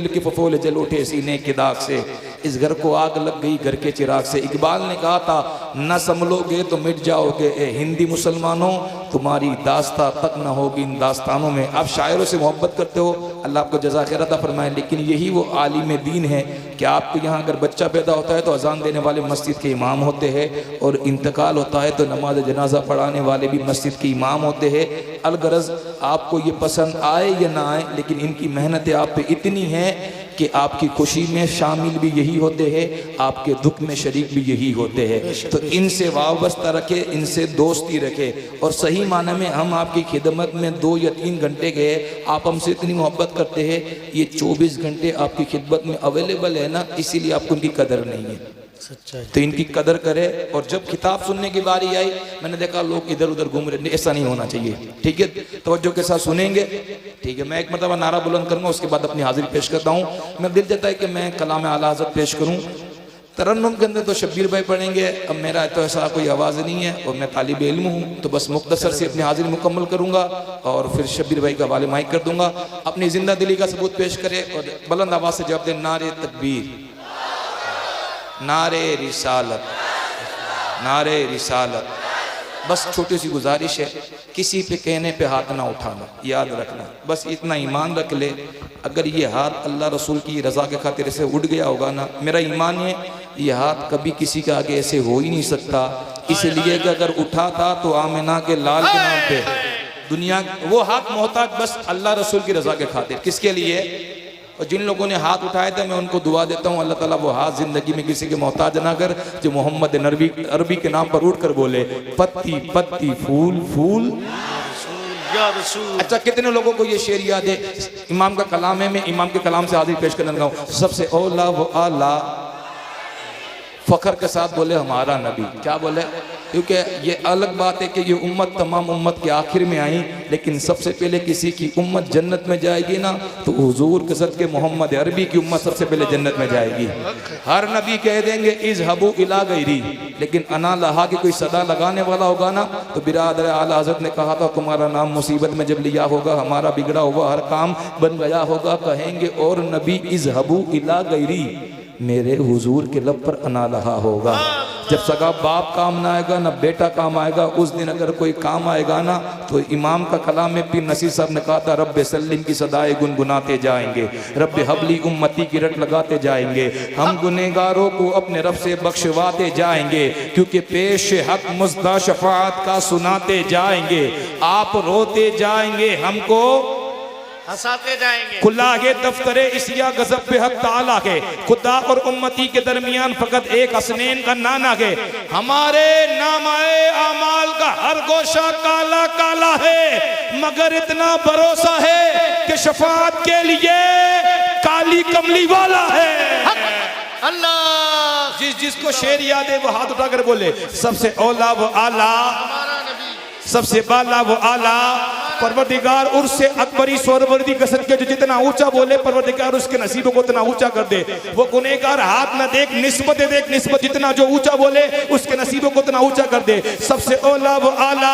के फफोले जल उठे सीने के दाग से, इस घर को आग लग गई घर के चिराग से। इकबाल ने कहा था न संभलोगे तो मिट जाओगे ए हिंदी मुसलमानों, तुम्हारी दास्ता तक न होगी इन दास्तानों में। आप शायरों से मोहब्बत करते हो, अल्लाह आपको जज़ा खैर अता फरमाए, लेकिन यही वो आलिम दीन है कि आपके यहाँ अगर बच्चा पैदा होता है तो अजान देने वाले मस्जिद के इमाम होते हैं, और इंतकाल होता है तो नमाज जनाजा पढ़ाने वाले भी मस्जिद के इमाम होते हैं। अलगरज आपको ये पसंद आए या ना आए, लेकिन इनकी मेहनतें आप पे इतनी हैं कि आपकी खुशी में शामिल भी यही होते हैं, आपके दुख में शरीक भी यही होते हैं। तो इनसे वाबस्ता रखे, इनसे दोस्ती रखे, और सही माने में हम आपकी खिदमत में 2 या 3 घंटे गए, आप हमसे इतनी मोहब्बत करते हैं, ये 24 घंटे आपकी खिदमत में अवेलेबल है ना, इसीलिए आपको उनकी कदर नहीं है। तो इनकी कदर करे। और जब किताब सुनने की बारी आई, मैंने देखा लोग इधर उधर घूम रहे, ऐसा नहीं होना चाहिए, ठीक है, तवज्जो के साथ सुनेंगे, ठीक है। मैं एक मतलब नारा बुलंद करूंगा, उसके बाद अपनी हाजिरी पेश करता हूँ। मैं दिल चाहता है कि मैं कलाम आला हज़रत पेश करूँ। तरन्नुम के अंदर तो शब्बीर भाई पढ़ेंगे, अब मेरा तो ऐसा कोई आवाज़ नहीं है और मैं तालिब इल्म हूँ, तो बस मुख्तसर से अपनी हाजिरी मुकम्मल करूँगा और फिर शब्बीर भाई का हवाले माइक कर दूंगा। अपनी जिंदा दिली का सबूत पेश करे और बुलंद आवाज़ से जवाब दे, नारे तकबीर, नारे रिसालत, नारे रिसालत। बस छोटी सी गुजारिश है, किसी पे कहने पे हाथ ना उठाना, याद रखना, बस इतना ईमान रख ले। अगर ये हाथ अल्लाह रसूल की रज़ा के खातिर से उठ गया होगा ना, मेरा ईमान है ये हाथ कभी किसी के आगे ऐसे हो ही नहीं सकता, इसलिए कि अगर उठा था तो आमिना के लाल के नाम पे दुनिया, वो हाथ मोहताज बस अल्लाह रसूल की रज़ा के खातिर। किसके लिए? और जिन लोगों ने हाथ उठाए थे, मैं उनको दुआ देता हूँ, अल्लाह ताला वो हाथ जिंदगी में किसी के मोहताज ना कर, जो मोहम्मद अरबी के नाम पर उठ कर बोले पत्ती पत्ती फूल फूल या रसूल। अच्छा, कितने लोगों को ये शेर याद है? इमाम का कलाम है, मैं इमाम के कलाम से हाजिर पेश करना लगा हूँ। सबसे औला वो आला, फखर के साथ बोले हमारा नबी। क्या बोले? क्योंकि ये अलग बात है कि ये उम्मत तमाम उम्मत के आखिर में आई, लेकिन सबसे पहले किसी की उम्मत जन्नत में जाएगी ना, तो हुजूर के सदके मोहम्मद अरबी की उम्मत सबसे पहले जन्नत में जाएगी। हर नबी कह देंगे इज हबू इला गैरी, लेकिन अना लहा की कोई सदा लगाने वाला होगा ना, तो बिरादर आला हज़रत ने कहा था तुम्हारा नाम मुसीबत में जब लिया होगा, हमारा बिगड़ा हुआ हर काम बन गया होगा, कहेंगे और नबी इज हबू इला गैरी, मेरे हुजूर के लब पर अना लहा होगा। जब सगा बाप काम ना आएगा ना बेटा काम आएगा, उस दिन अगर कोई काम आएगा ना, तो इमाम का कलाम में पीर नसीर साहब ने कहा था रब्बे सल्लिम की सदाएं गुनगुनाते जाएंगे, रब्बे हबली उम्मती की रट लगाते जाएंगे, हम गुनहगारों को अपने रब से बख्शवाते जाएंगे, क्योंकि पेश हक मुज़दा शफाअत का सुनाते जाएंगे, आप रोते जाएंगे हमको हंसाते जाएंगे, खुला है दफ्तरे इसिया गज़ब पे हक ताला है, खुदा और उम्मती के दरमियान फकत एक हसनैन का नाना है, हमारे नामाए अमाल का हर गोशा काला काला है, मगर इतना भरोसा है कि शफाअत के लिए काली कमली वाला है। अल्लाह, जिसको शेर याद है वो हाथ उठाकर बोले सबसे औला वो आला, सबसे बाला वो आला, परवरदिगार उससे अकबरी स्वरवर्दी कसर के जो जितना ऊंचा बोले परवरदिगार उसके नसीबों को उतना ऊंचा कर दे। वो गुनहगार हाथ न देख निस्बत देख, निस्बत जितना जो ऊंचा बोले उसके नसीबों को उतना ऊंचा कर दे। सबसे औला वो आला,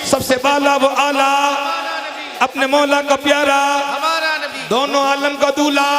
सबसे बाला वो आला, अपने मौला का प्यारा, दोनों आलम का दूल्हा।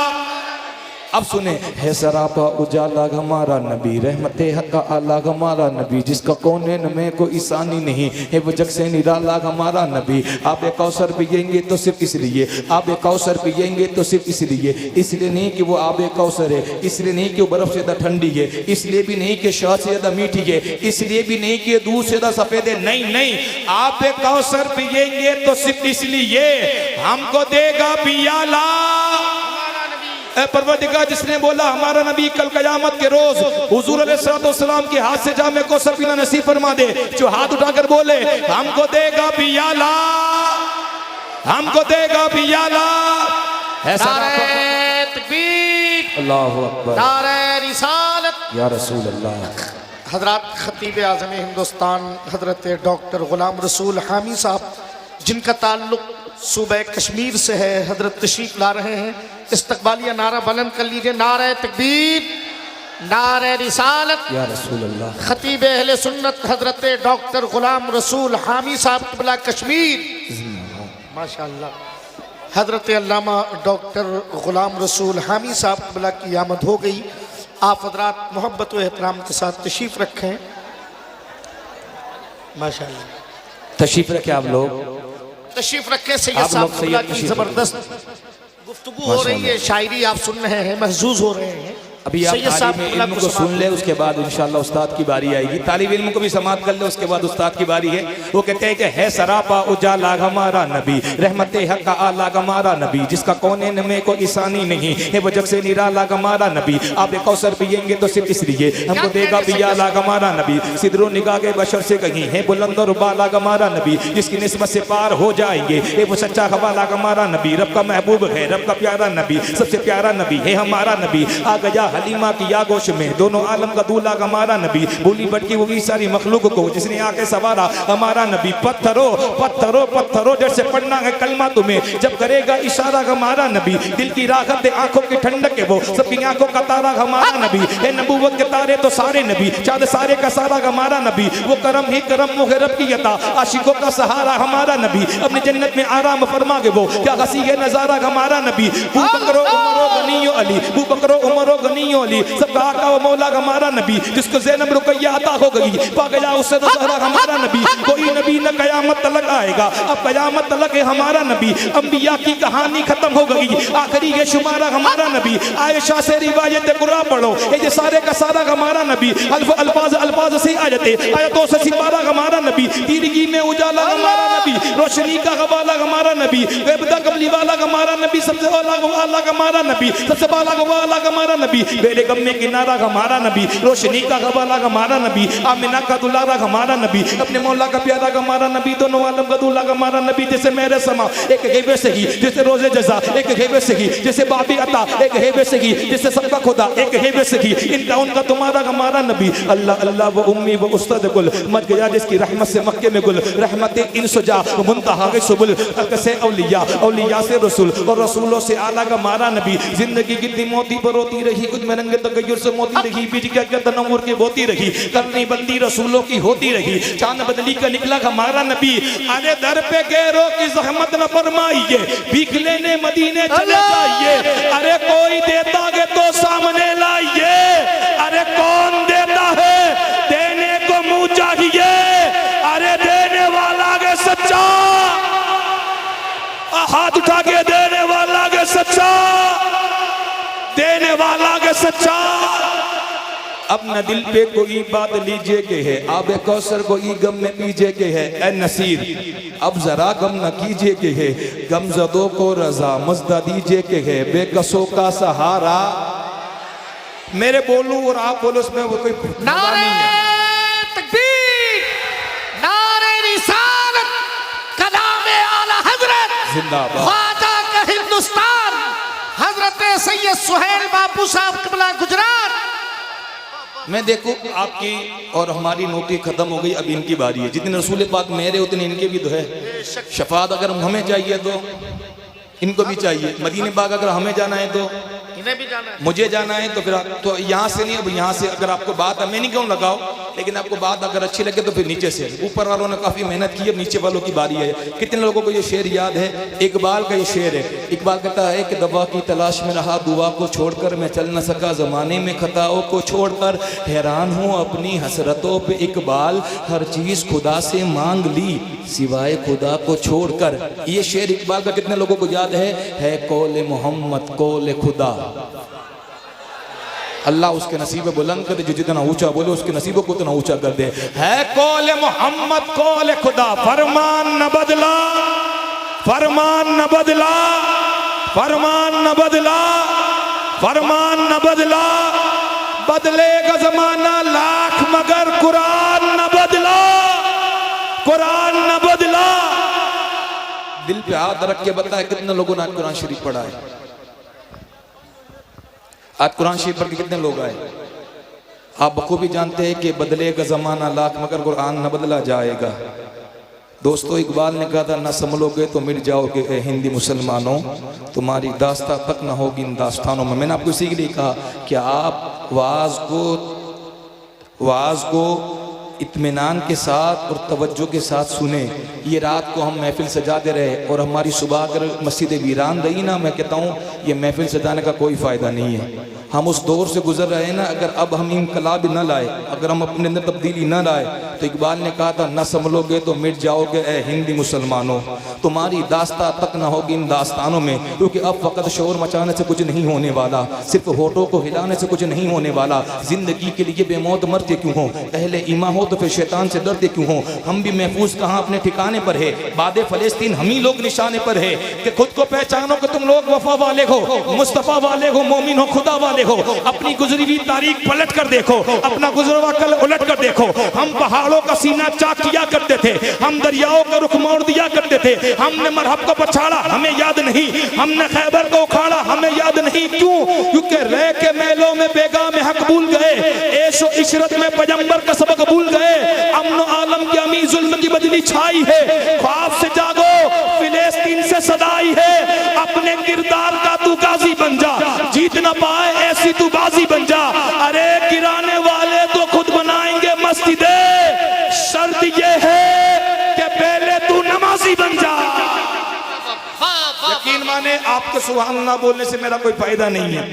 अब सुने, है सरापा उजाला हमारा नबी, रहमते हक का आला हमारा नबी, जिसका कौनैन में कोई ईसानी नहीं है, वो जग से निराला हमारा नबी। आप एक कौसर पिएंगे तो सिर्फ इसलिए, आप एक कौसर पिएंगे तो सिर्फ इसलिए नहीं कि वो आब कौसर है, इसलिए नहीं कि वो बर्फ से ज़्यादा ठंडी है, इसलिए भी नहीं कि शहद से ज़्यादा मीठी है, इसलिए भी नहीं कि दूध से ज़्यादा सफ़ेद है, नहीं नहीं, आप एक कौसर पिएंगे तो सिर्फ इसलिए हमको देगा पियाला परवरदिगार, जिसने बोला हमारा नबी कल क़यामत के रोज हुजूर अलैहिस्सलाम के हाथ से जामे को सफीना नसीब फरमा दे, जो हाथ उठाकर बोले हमको देगा पियाला, हमको देगा पियाला। नारे तकबीर, अल्लाहु अकबर, नारे रिसालत या रसूल अल्लाह। हजरत खतीब आज़म हिंदुस्तान हजरत डॉक्टर गुलाम रसूल हामी साहब, जिनका ताल्लुक सूबे कश्मीर से है, हजरत तशरीफ ला रहे हैं। इस्तकबालिया नारा बुलंद कर लीजिए, नारे तकबीर, नारे रिसालत या रसूल अल्लाह। खतीब अहले सुन्नत हजरत डॉक्टर गुलाम रसूल हामी साहब क़िबला कश्मीर, माशाअल्लाह। हजरत अल्लामा डॉक्टर गुलाम रसूल हामी साहब क़िबला की आमद हो गई। आप हजरात मोहब्बत व एहतराम के साथ तशरीफ़ रखें। माशाअल्लाह तशरीफ रखे आप लोग, तशरीफ़ रखें। सैयद आप साहब लोग क़िबला सैयद की तशरीफ़ ज़बरदस्त गुफ्तगू हो रही है, शायरी आप सुन रहे हैं, महजूज हो रहे हैं। अभी आप सैयद साहब तालीम क़िबला इल्म को सुन ले, उसके बाद इंशाअल्लाह उस्ताद की बारी आएगी। तालिब इल्म को भी समात कर ले, उसके बाद उस्ताद की बारी है। वो कहते हैं कि है सरापा उजाला हमारा नबी, रहमते हक का आला हमारा नबी, जिसका कौनेन में कोई ईसानी नहीं है, वो जब से निराला हमारा नबी। आप एक कौसर पियेंगे तो सिर्फ इसलिए हमको देगा पियाला हमारा नबी। सिदरो निगाह के बशर से कहीं है बुलंद और बाला हमारा नबी, जिसकी निस्बत से पार हो जाएंगे ये वो सच्चा हवाला हमारा नबी। रब का महबूब है, रब का प्यारा नबी, सबसे प्यारा नबी है हमारा नबी। आ गया हलीमा की आगोश में, दोनों आलम का दूल्हा हमारा नबी। भूली भटकी हुई सारी मखलूक को जिसने आके सवारा हमारा नबी। पत्थरों पत्थरों पत्थरों जैसे पढ़ना है कलमा तुम्हें, जब करेगा इशारा हमारा नबी। दिल की राहत है, आंखों की ठंडक है, वो सबकी आंखों का तारा हमारा नबी है। नबूवत के तारे तो सारे नबी, चाँद सारे का सारा हमारा नबी। वो करम ही करम मुहरब की अता, आशिकों का सहारा हमारा नबी। अपनी जन्नत में आराम फरमा के वो क्या हसी है नजारा हमारा नबी। बू बकरो उमरो गनियो अली, बू बकरो उमरो गनियो अली, सबका आका व मौला हमारा नबी। जिसको ज़ैनब रुकैया अता हो गई, पा गया उससे दशहरा हमारा नबी। कोई नबी न कयामत तलक आएगा, अब कयामत तलक है हमारा नबी। अंबिया की कहानी खत्म हो गई, आखिरी ये शुमारा हमारा नबी। आयशा से रिवायत कुरान पढ़ो, ये सारे का सारा हमारा नबी। अल्फाज अल्फाज से आयते, आयतों से सिपारा हमारा नबी। तिरगी में उजाला हमारा नबी, रोशनी का हवाला हमारा नबी। बेबदा कमली वाला हमारा नबी, सबसे वाला हमारा नबी, सबसे वाला हमारा नबी। बेरे गम में किनारा हमारा नबी, रोशनी का हवाला हमारा नबी। आमिना का दुलारा हमारा नबी, अपने मौला का प्यारा हमारा नबी। दोनों आलम का दूल्हा हमारा नबी। जैसे मेरे समा एक है से ही, जैसे रोजे जजा एक है से ही, जैसे बाबी अता एक है से ही, जैसे सबका खुदा एक है से ही। इनका उनका तुम्हारा हमारा नबी। अल्लाह अल्लाह वो उम्मी वो उस्ताद गुल, मच गया जिसकी रहमत से मक्के में गुल। रहमत इंसुजा मुंतहा के सुबुल, से औलिया औलिया से रसूल और रसूलों से आला हमारा नबी। जिंदगी कितनी मोती पर होती रही, कुछ में रंगे तगय्युर से मोती रही, बीच क्या तनव्वुर की होती रही, करनी बंदी रसूलों की होती रही। चांद बदली का निकला हमारा नबी। अरे दर पे गैरों की जहमत न फरमाइए, भीख लेने मदीने चले जाइए। अरे कोई देता है तो सामने लाइए, अरे कौन देता है देने को मुंह चाहिए। अरे देने वाला के सच्चा, हाथ उठा के देने वाला के सच्चा, देने वाला के सच्चा। अब न दिल पे कोई बात लीजिए के है, आबे कौसर कोई गम में पीजिए के है। ए नसीर अब जरा गम न कीजिए के है, गमजदों को रजा मजदा दीजिए के है। बेकसों का सहारा, मेरे बोलूं और आप बोलो उसमें वो कोई नारे तकबीर, नारे रिसालत, कलामे आला हजरत जिंदाबाद, ख्वाजा का हिंदुस्तान, हजरत सैयद सुहेल बापू साहब क़िबला गुजरात। मैं देखो आपकी और हमारी नौकरी खत्म हो गई, अब इनकी बारी है। जितने रसूल पाक मेरे उतने इनके भी तो है। शफात अगर हमें चाहिए तो इनको भी चाहिए। मदीने पाक अगर हमें जाना है तो इन्हें भी जाना है, मुझे जाना है तो फिर तो यहाँ से नहीं, अब यहाँ से अगर आपको बात मैं नहीं कहूँ लगाओ, लेकिन आपको बात अगर अच्छी लगे तो फिर नीचे से। ऊपर वालों ने काफ़ी मेहनत की, अब नीचे वालों की बारी है। कितने लोगों को ये शेर याद है? इकबाल का ये शेर है। इकबाल कहता है कि दवा की तलाश में रहा, दुआ को छोड़कर मैं चल न सका, ज़माने में खताओं को छोड़कर हैरान हूँ अपनी हसरतों पे। इकबाल हर चीज़ खुदा से मांग ली सिवाय खुदा को छोड़कर। ये शेर इकबाल का कितने लोगों को याद है कौले मोहम्मद कौले खुदा। अल्लाह उसके नसीब बुलंद कर दे, जो जितना ऊंचा बोले उसके नसीबों को उतना ऊंचा कर दे। है कौले मोहम्मद कौले खुदा, फरमान न बदला, फरमान न बदला, फरमान न बदला, फरमान न बदला। बदलेगा जमाना लाख मगर कुरान न बदला, कुरान न बदला। दिल पे हाथ रख के बताए कितने लोगों ने आज कुरान शरीफ पढ़ा है? आज कुरान शरीफ पढ़ के कितने लोग आए? आप बखूबी जानते हैं कि बदलेगा ज़माना लाख मगर कुरान न बदला जाएगा। दोस्तों इकबाल ने कहा था ना संभलोगे तो मिट जाओगे ए हिंदी मुसलमानों, तुम्हारी दास्तां तक न होगी इन दास्तानों में। मैंने आपको इसी के लिए कहा कि आप वाज को इत्मीनान के साथ और तवज्जो के साथ सुने। ये रात को हम महफिल सजा दे रहे और हमारी सुबह अगर मस्जिद वीरान रही ना, मैं कहता हूँ ये महफिल सजाने का कोई फ़ायदा नहीं है। हम उस दौर से गुजर रहे हैं ना, अगर अब हम इनकलाब न लाए, अगर हम अपने अंदर तब्दीली न लाए, तो इकबाल ने कहा था न संभलोगे तो मिट जाओगे ए हिंदी मुसलमानों, तुम्हारी दास्ता तक न होगी इन दास्तानों में, क्योंकि अब फ़कत शोर मचाने से कुछ नहीं होने वाला, सिर्फ होठों को हिलाने से कुछ नहीं होने वाला। जिंदगी के लिए बेमौत मरते क्यों हो, अहले ईमान हो तो फिर शैतान से डरते क्यों हो। हम भी महफूज कहाँ अपने ठिकाने पर है, बादे फलस्तीन हम ही लोग निशाने पर है कि खुद को पहचानो कि तुम लोग वफा वाले हो, मुस्तफ़ा वाले हो, मोमिन हो, खुदा वाले हो। अपनी गुजरी हुई तारीख पलट कर देखो, अपना गुजरा कल उलट कर देखो। हम पहाड़ों का सीना चाक किया करते थे, हम दरियाओं का रुख मोड़ दिया करते थे। हमने मरहब को पछाड़ा, हमें याद नहीं, हमने खैबर को उखाड़ा, हमें याद नहीं। क्यों? क्योंकि रह के मेलों में बेगा में हक भूल गए, ऐशो इशरत में पैगंबर का सबक भूल गए। अमन आलम की अमी जुल्म की बदली छाई है, ख्वाब से जागो फिलिस्तीन से सदाई है। अपने किरदार का तू गाजी बन जा, जीत ना पाए ऐसी तू बाजी बन जा। अरे गिराने वाले तो खुद बनाएंगे मस्जिदें, शर्त ये है कि पहले तू नमाजी बन जा। यकीन माने आपको सुभान अल्लाह बोलने से मेरा कोई फायदा नहीं है,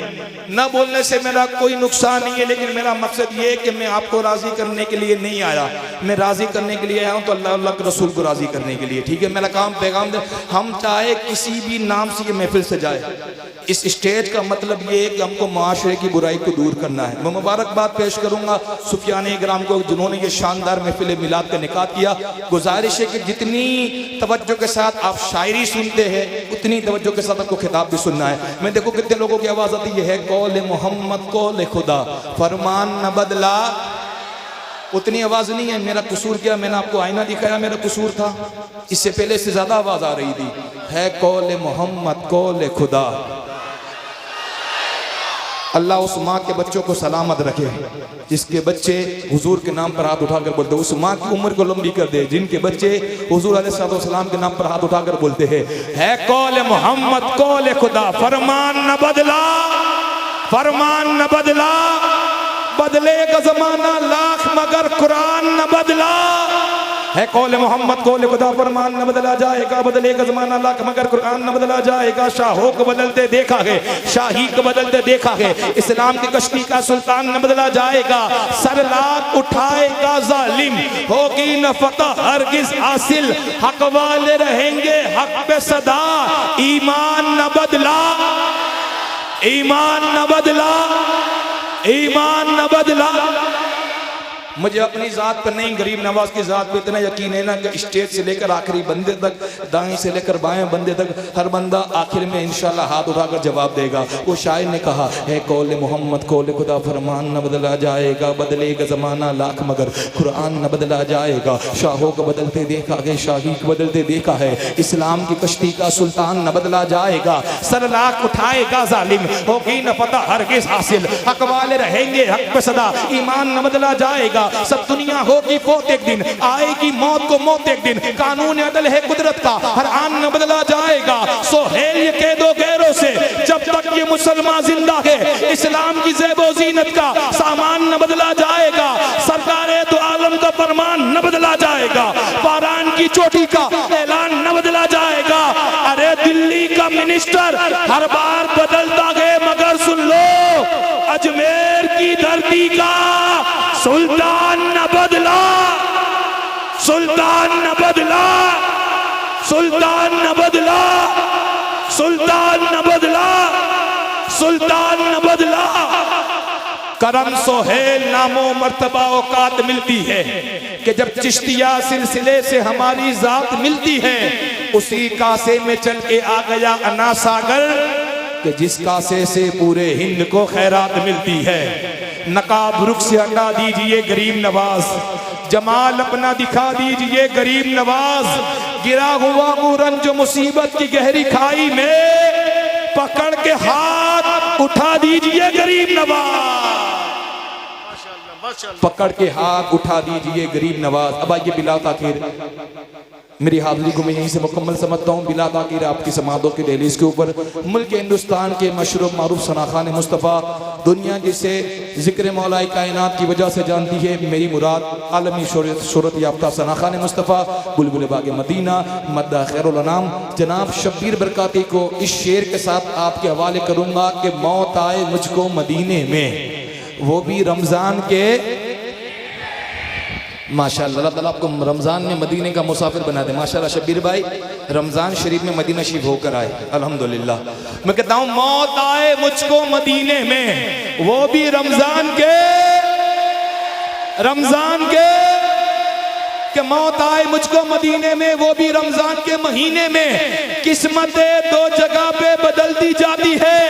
ना बोलने से मेरा कोई नुकसान नहीं है, लेकिन मेरा मकसद ये है कि मैं आपको राजी करने के लिए नहीं आया, मैं राजी करने के लिए आया हूँ तो अल्लाह अल्लाह के रसूल को राजी करने के लिए। ठीक है, मेरा काम पैगाम दे। हम चाहे किसी भी नाम से ये महफिल से जाए, इस स्टेज का मतलब ये है कि हमको माशरे की बुराई को दूर करना है। मैं मुबारकबाद पेश करूंगा सुफियान इकराम को जिन्होंने ये शानदार महफिल मिलाद का निकात किया। गुजारिश है कि जितनी तवज्जो के साथ आप शायरी सुनते हैं उतनी तवज्जो के साथ आपको खिताब भी सुनना है। मैं देखो कितने लोगों की आवाज़ आती है, कौल मोहम्मद कौल खुदा फरमान न बदला, उतनी आवाज़ नहीं है। मेरा कसूर क्या? मैंने आपको आईना दिखाया, मेरा कसूर था। इससे पहले इससे ज़्यादा आवाज़ आ रही थी। है कौल मोहम्मद कौल खुदा। अल्लाह उस माँ के बच्चों को सलामत रखे जिसके बच्चे हुजूर के नाम पर हाथ उठाकर बोलते हैं, उस माँ की उम्र को लंबी कर दे जिनके बच्चे हुजूर अलैहिस्सलाम के नाम पर हाथ उठाकर बोलते हैं, है कौल मोहम्मद कौल खुदा फरमान न बदला, फरमान न बदला, बदलेगा जमाना लाख मगर कुरान न बदला। है कौल मोहम्मद कौल खुदा फरमान न बदला जाएगा, बदलेगा जमाना लाख मगर कुरान न बदला जाएगा। शाहों को बदलते देखा है, शाही को बदलते देखा है, इस्लाम की कश्ती का सुल्तान न बदला जाएगा। सर लाख उठाएगा जालिम, होगी न फतह हरगिज हासिल, हक वाले रहेंगे हक पे सदा। ईमान न बदला, ईमान न बदला, ईमान न बदला। मुझे अपनी ज़ात पर नहीं, गरीब नवाज की ज़ात पर इतना यकीन है ना कि स्टेज से लेकर आखिरी बंदे तक, दाएं से लेकर बाएं बंदे तक, हर बंदा आखिर में इंशाल्लाह हाथ उठाकर जवाब देगा। वो शायर ने कहा है कौल मोहम्मद कौल खुदा फरमान न बदला जाएगा, बदलेगा ज़माना लाख मगर कुरान न बदला जाएगा। शाहों को बदलते देखा है, शाही को बदलते देखा है, इस्लाम की कश्ती का सुल्तान न बदला जाएगा। सर लाख उठाएगा जालिम, होगी न फतह हरगिज़ हासिल, हक वाले रहेंगे हक पे सदा। ईमान न बदला जाएगा, सब दुनिया होगी फौत एक दिन, आएगी मौत को मौत एक दिन। कानून अदल है कुदरत का, हर आन न बदला जाएगा। सोहेल ये कह दो गैरों से, जब तक ये मुसलमान जिंदा है इस्लाम की ज़ेबो ज़ीनत का सामान न बदला जाएगा। सरकारे तो आलम का फरमान न बदला जाएगा, पारान की चोटी का ऐलान न बदला जाएगा। अरे दिल्ली का मिनिस्टर हर बार बदलता गए, मगर सुन लो अजमेर की धरती का सुल्तान न बदला, सुल्तान न बदला, सुल्तान न बदला, सुल्तान न बदला, सुल्तान न बदला। करम सोहेल नामो मर्तबा औकात मिलती है कि जब चिश्तिया सिलसिले से हमारी जात मिलती है। उसी कासे में चल के आ गया अना सागर कि जिस कासे से पूरे हिंद को खैरात मिलती है। नकाब रुख से हटा दीजिए गरीब नवाज, जमाल अपना दिखा दीजिए गरीब नवाज। गिरा हुआ मूरन जो मुसीबत की गहरी खाई में, पकड़ के हाथ उठा दीजिए गरीब नवाज, पकड़ के हाथ उठा दीजिए गरीब नवाज। अब आइए बिला ताखिर मेरी हाज़िरी को मैं यहीं से मुकम्मल समझता हूँ। बिला ताक़ीर आपकी समातों की दहलीज़ के ऊपर मुल्क हिंदुस्तान के मशहूर मारूफ सनाखान मुस्तफ़ा, दुनिया जिसे ज़िक्र मौलाए कायनात की वजह से जानती है, मेरी मुराद आलमी शोहरत याफ्ता सनाखान मुस्तफ़ा बुलबुल बाग मदीना मद्दा खैरुल अनाम जनाब शब्बीर बरकाती को इस शेर के साथ आपके हवाले करूँगा कि मौत आए मुझको मदीने में, वो भी रमज़ान के। माशाअल्लाह, अल्लाह ताला आपको रमज़ान में मदीने का मुसाफिर बना दे। माशाअल्लाह शब्बीर भाई रमज़ान शरीफ में मदीना शरीफ होकर आए, अल्हम्दुलिल्लाह। मैं कहता हूँ मौत आए मुझको मदीने में, वो भी रमज़ान के मौत आए मुझको मदीने में, वो भी रमज़ान के महीने में। किस्मतें दो जगह पे बदल दी जाती है,